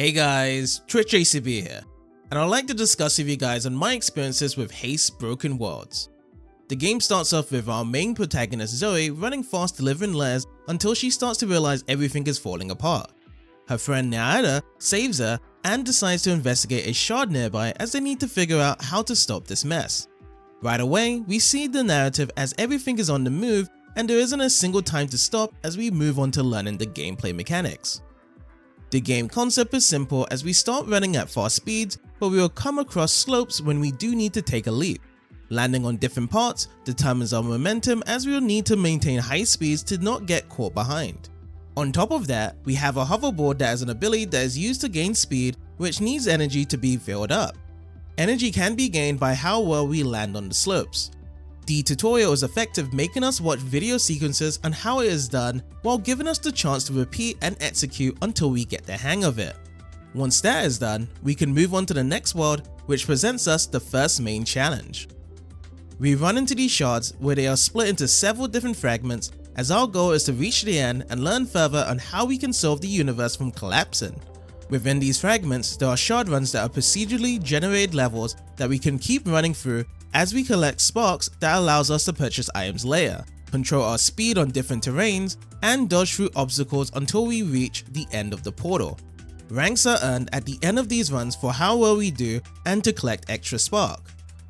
Hey guys, Twitch ACB here, and I'd like to discuss with you guys on my experiences with Haste Broken Worlds. The game starts off with our main protagonist Zoe running fast delivering layers until she starts to realize everything is falling apart. Her friend Naida saves her and decides to investigate a shard nearby as they need to figure out how to stop this mess. Right away, we see the narrative as everything is on the move and there isn't a single time to stop as we move on to learning the gameplay mechanics. The game concept is simple as we start running at fast speeds, but we will come across slopes when we do need to take a leap. Landing on different parts determines our momentum as we will need to maintain high speeds to not get caught behind. On top of that, we have a hoverboard that is an ability that is used to gain speed, which needs energy to be filled up. Energy can be gained by how well we land on the slopes. The tutorial is effective, making us watch video sequences on how it is done while giving us the chance to repeat and execute until we get the hang of it. Once that is done, we can move on to the next world, which presents us the first main challenge. We run into these shards where they are split into several different fragments, as our goal is to reach the end and learn further on how we can solve the universe from collapsing. Within these fragments, there are shard runs that are procedurally generated levels that we can keep running through as we collect sparks that allows us to purchase items later, control our speed on different terrains, and dodge through obstacles until we reach the end of the portal. Ranks are earned at the end of these runs for how well we do and to collect extra spark.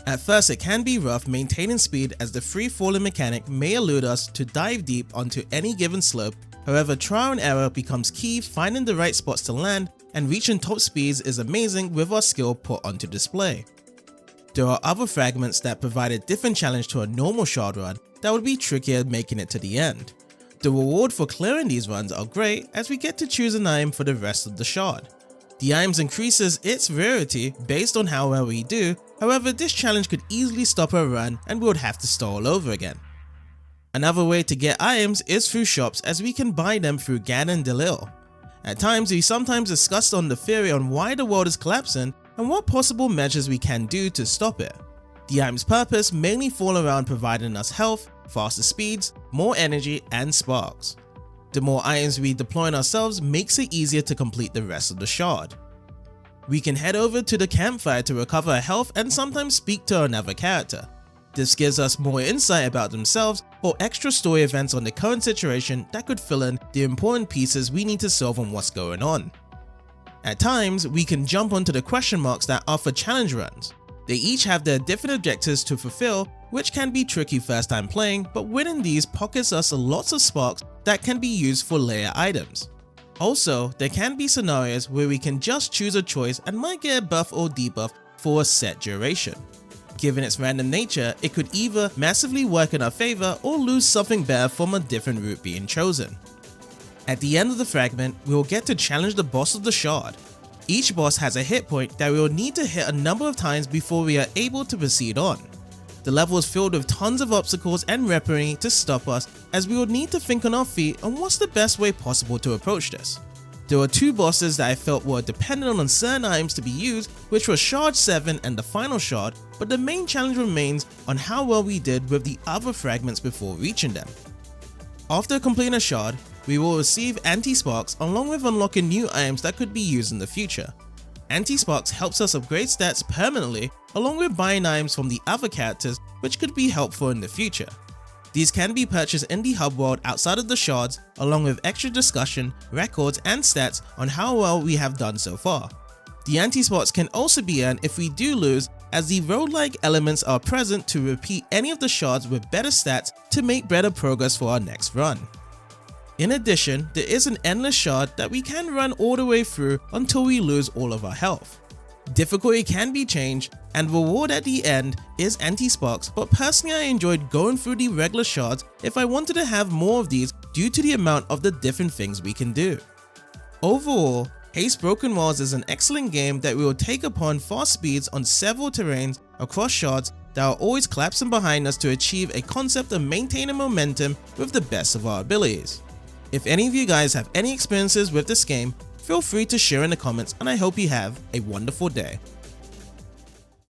At first it can be rough maintaining speed as the free falling mechanic may elude us to dive deep onto any given slope, however trial and error becomes key, finding the right spots to land and reaching top speeds is amazing with our skill put onto display. There are other fragments that provide a different challenge to a normal shard run that would be trickier making it to the end. The reward for clearing these runs are great as we get to choose an item for the rest of the shard. The items increases its rarity based on how well we do, however this challenge could easily stop our run and we would have to start all over again. Another way to get items is through shops as we can buy them through Gan and Delil. At times we sometimes discuss on the theory on why the world is collapsing and what possible measures we can do to stop it. The item's purpose mainly fall around providing us health, faster speeds, more energy and sparks. The more items we deploy on ourselves makes it easier to complete the rest of the shard. We can head over to the campfire to recover our health and sometimes speak to another character. This gives us more insight about themselves or extra story events on the current situation that could fill in the important pieces we need to solve on what's going on. At times, we can jump onto the question marks that are for challenge runs. They each have their different objectives to fulfill, which can be tricky first time playing, but winning these pockets us lots of sparks that can be used for layer items. Also, there can be scenarios where we can just choose a choice and might get a buff or debuff for a set duration. Given its random nature, it could either massively work in our favor or lose something better from a different route being chosen. At the end of the fragment, we will get to challenge the boss of the shard. Each boss has a hit point that we will need to hit a number of times before we are able to proceed on. The level is filled with tons of obstacles and weaponry to stop us as we will need to think on our feet on what's the best way possible to approach this. There were two bosses that I felt were dependent on certain items to be used, which were Shard 7 and the final shard, but the main challenge remains on how well we did with the other fragments before reaching them. After completing a shard, we will receive anti-sparks along with unlocking new items that could be used in the future. Anti-sparks helps us upgrade stats permanently along with buying items from the other characters which could be helpful in the future. These can be purchased in the hub world outside of the shards along with extra discussion, records and stats on how well we have done so far. The anti-sparks can also be earned if we do lose, as the roguelike elements are present to repeat any of the shards with better stats to make better progress for our next run. In addition, there is an endless shard that we can run all the way through until we lose all of our health. Difficulty can be changed and reward at the end is anti-sparks, but personally I enjoyed going through the regular shards if I wanted to have more of these due to the amount of the different things we can do. Overall, Haste Broken Worlds is an excellent game that we will take upon fast speeds on several terrains across shards that are always collapsing behind us to achieve a concept of maintaining momentum with the best of our abilities. If any of you guys have any experiences with this game, feel free to share in the comments and I hope you have a wonderful day.